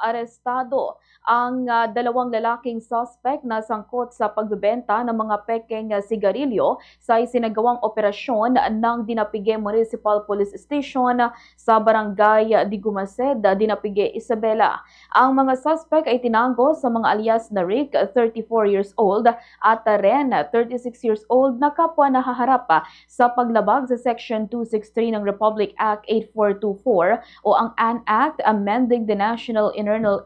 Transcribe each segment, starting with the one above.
arestado ang dalawang lalaking suspect na sangkot sa pagbebenta ng mga pekeng sigarilyo sa isinagawang operasyon ng Dinapigue Municipal Police Station sa Barangay Digumased, Dinapigue, Isabela. Ang mga suspect ay tinanggo sa mga alias na Rick, 34 years old, at Ren, 36 years old, na kapwa nahaharap sa paglabag sa Section 263 ng Republic Act 8424 o ang AN Act amending the National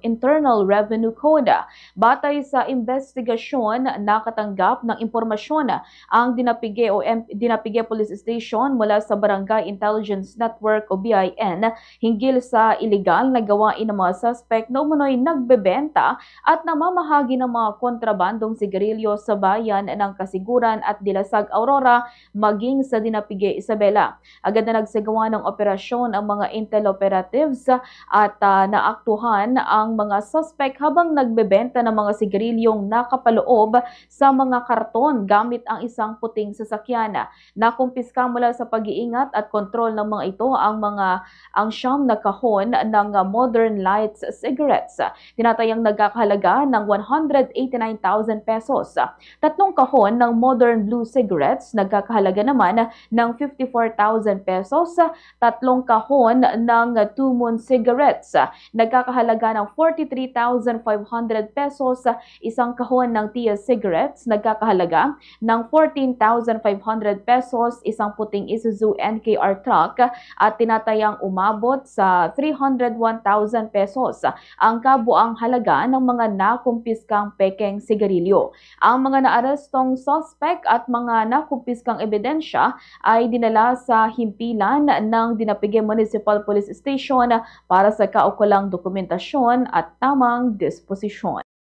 Internal Revenue Code. Batay sa investigasyon, nakatanggap ng impormasyon ang Dinapigue Police Station mula sa Barangay Intelligence Network o BIN hinggil sa iligal na gawain ng mga suspect na umunoy nagbebenta at namamahagi ng mga kontrabandong sigarilyo sa bayan ng Kasiguran at Dilasag, Aurora, maging sa Dinapigue, Isabela. Agad na nagsagawa ng operasyon ang mga intel operatives at naaktuhan ang mga suspect habang nagbebenta ng mga sigarilyong nakapaloob sa mga karton gamit ang isang puting sasakyan. Nakumpiska mula sa pag-iingat at kontrol ng mga ito ang siyam na kahon ng Modern Lights cigarettes. Tinatayang nagkakahalaga ng 189,000 pesos. Tatlong kahon ng Modern Blue cigarettes nagkakahalaga naman ng 54,000 pesos. Tatlong kahon ng Two Moon cigarettes nagkakahalaga ng 43,500 pesos, isang kahon ng Tia cigarettes nagkakahalaga ng 14,500 pesos, isang puting Isuzu NKR truck at tinatayang umabot sa 301,000 pesos ang kabuang halaga ng mga nakumpiskang pekeng sigarilyo. Ang mga naarestong suspect at mga nakumpiskang ebidensya ay dinala sa himpilan ng Dinapigue Municipal Police Station para sa kaukulang dokumentasyon at tamang disposisyon.